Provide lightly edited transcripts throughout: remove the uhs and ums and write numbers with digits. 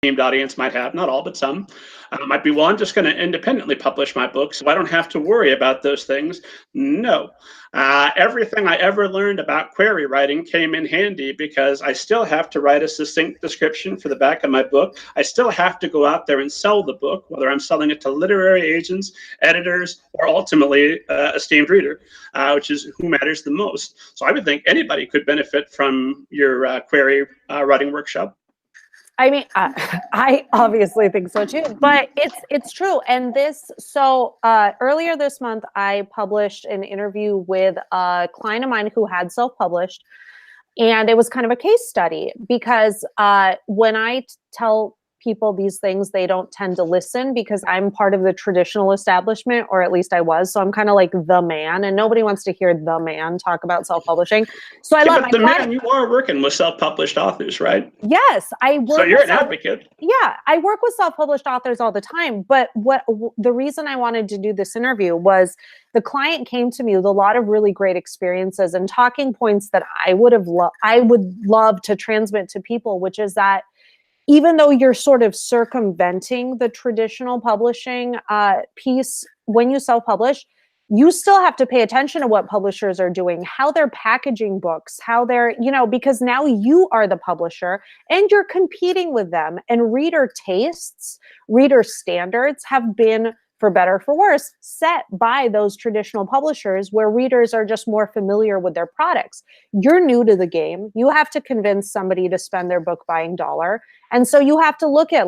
esteemed audience might have, not all, but some, might be, well, I'm just going to independently publish my books, so I don't have to worry about those things. No. Everything I ever learned about query writing came in handy because I still have to write a succinct description for the back of my book. I still have to go out there and sell the book, whether I'm selling it to literary agents, editors, or ultimately esteemed reader, which is who matters the most. So I would think anybody could benefit from your query writing workshop. I mean, I obviously think so too, but it's true. And earlier this month, I published an interview with a client of mine who had self-published, and it was kind of a case study because when I tell people these things, they don't tend to listen because I'm part of the traditional establishment, or at least I was. So I'm kind of like the man, and nobody wants to hear the man talk about self-publishing. So I let my man, you are working with self-published authors, right? Yes, I work. So you're an advocate. Yeah, I work with self-published authors all the time. But the reason I wanted to do this interview was the client came to me with a lot of really great experiences and talking points that I would love to transmit to people, which is that even though you're sort of circumventing the traditional publishing piece, when you self-publish, you still have to pay attention to what publishers are doing, how they're packaging books, how they're, because now you are the publisher and you're competing with them. And reader tastes, reader standards have been, for better or for worse, set by those traditional publishers where readers are just more familiar with their products. You're new to the game. You have to convince somebody to spend their book buying dollar. And so you have to look at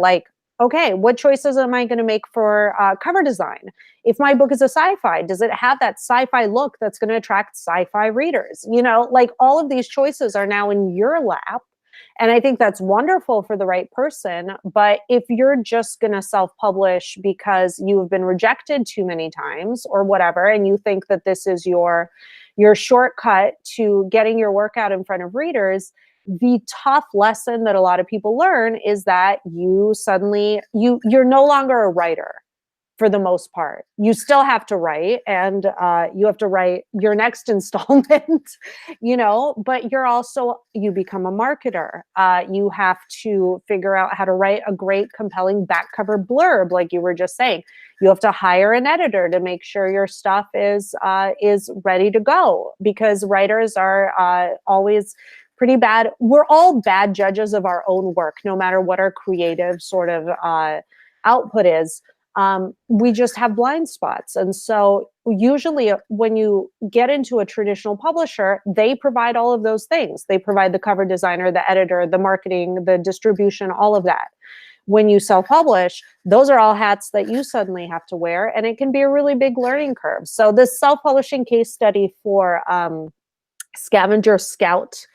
okay, what choices am I going to make for cover design? If my book is a sci-fi, does it have that sci-fi look that's going to attract sci-fi readers? All of these choices are now in your lap. And I think that's wonderful for the right person. But if you're just going to self-publish because you've been rejected too many times or whatever, and you think that this is your shortcut to getting your work out in front of readers, the tough lesson that a lot of people learn is that you're no longer a writer. For the most part, you still have to write, and you have to write your next installment, but you become a marketer. You have to figure out how to write a great, compelling back cover blurb, like you were just saying. You have to hire an editor to make sure your stuff is ready to go, because writers are always pretty bad. We're all bad judges of our own work, no matter what our creative sort of output is. We just have blind spots. And so usually when you get into a traditional publisher, they provide all of those things. They provide the cover designer, the editor, the marketing, the distribution, all of that. When you self-publish, those are all hats that you suddenly have to wear, and it can be a really big learning curve. So this self-publishing case study for Scavenger Scout,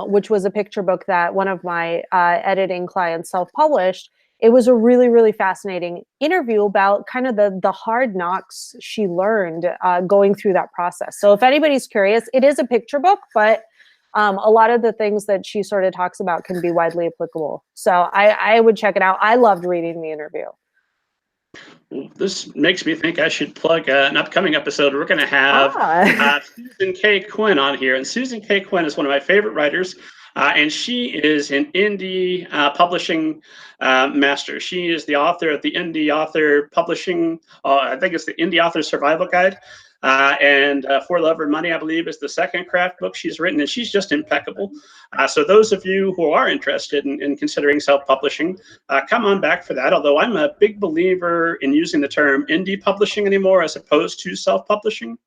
which was a picture book that one of my editing clients self-published, it was a really, really fascinating interview about kind of the hard knocks she learned going through that process. So if anybody's curious, it is a picture book, but a lot of the things that she sort of talks about can be widely applicable. So I would check it out. I loved reading the interview. This makes me think I should plug an upcoming episode. We're going to have Susan K. Quinn on here. And Susan K. Quinn is one of my favorite writers. And she is an indie publishing master. She is the author of the Indie Author Publishing, I think it's the Indie Author Survival Guide. And For Love or Money, I believe, is the second craft book she's written, and she's just impeccable. So those of you who are interested in considering self-publishing, come on back for that. Although I'm a big believer in using the term indie publishing anymore as opposed to self-publishing.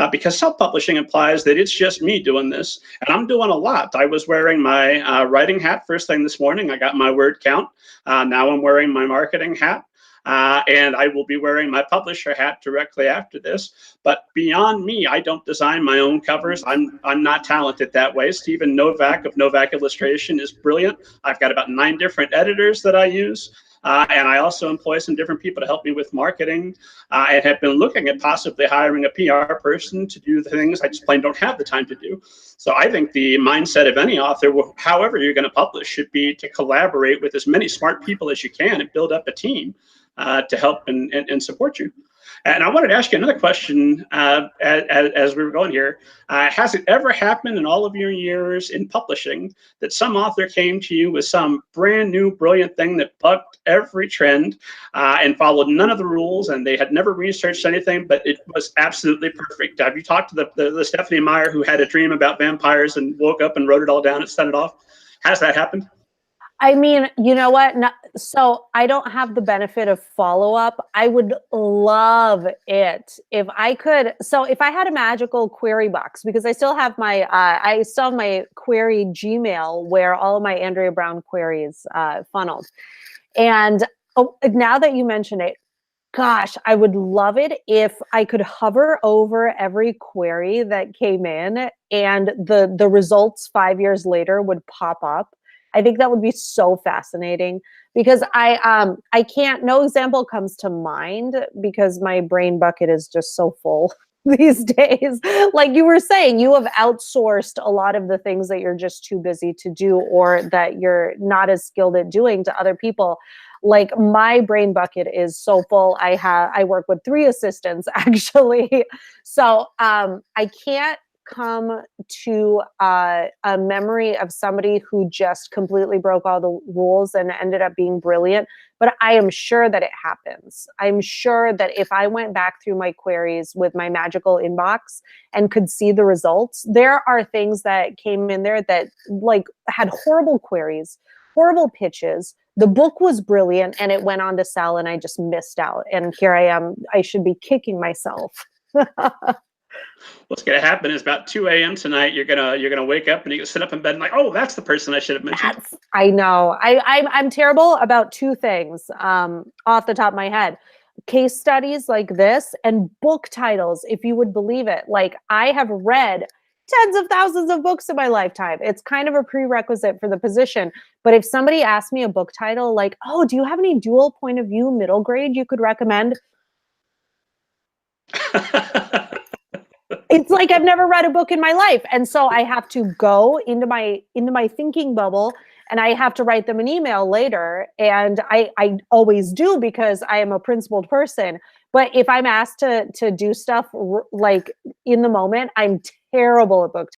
Because self-publishing implies that it's just me doing this, and I'm doing a lot. I was wearing my writing hat first thing this morning. I got my word count. Now I'm wearing my marketing hat. And I will be wearing my publisher hat directly after this. But beyond me, I don't design my own covers. I'm not talented that way. Stephen Novak of Novak Illustration is brilliant. I've got about 9 different editors that I use. And I also employ some different people to help me with marketing, and have been looking at possibly hiring a PR person to do the things I just plain don't have the time to do. So I think the mindset of any author, however you're going to publish, should be to collaborate with as many smart people as you can and build up a team. to help and support you. And I wanted to ask you another question as we were going here. Has it ever happened in all of your years in publishing that some author came to you with some brand new, brilliant thing that bucked every trend and followed none of the rules, and they had never researched anything, but it was absolutely perfect? Have you talked to the Stephanie Meyer who had a dream about vampires and woke up and wrote it all down and sent it off? Has that happened? I mean, you know what? No, so I don't have the benefit of follow-up. I would love it if I could. So if I had a magical query box, because I still have my query Gmail where all of my Andrea Brown queries funneled. And now that you mention it, gosh, I would love it if I could hover over every query that came in and the results 5 years later would pop up. I think that would be so fascinating, because I can't, no example comes to mind because my brain bucket is just so full these days. Like you were saying, you have outsourced a lot of the things that you're just too busy to do, or that you're not as skilled at doing, to other people. Like my brain bucket is so full. I work with 3 assistants actually. So I can't come to a memory of somebody who just completely broke all the rules and ended up being brilliant, but I am sure that it happens. I'm sure that if I went back through my queries with my magical inbox and could see the results, there are things that came in there that like had horrible queries, horrible pitches. The book was brilliant and it went on to sell and I just missed out. And here I am. I should be kicking myself. What's going to happen is about 2 a.m. tonight, you're gonna wake up and you're gonna sit up in bed and like, oh, that's the person I should have mentioned. I know. I'm terrible about 2 things off the top of my head. Case studies like this and book titles, if you would believe it. Like I have read tens of thousands of books in my lifetime. It's kind of a prerequisite for the position. But if somebody asked me a book title like, oh, do you have any dual point of view middle grade you could recommend? It's like I've never read a book in my life. And so I have to go into my thinking bubble and I have to write them an email later. And I always do because I am a principled person. But if I'm asked to do stuff like in the moment, I'm terrible at book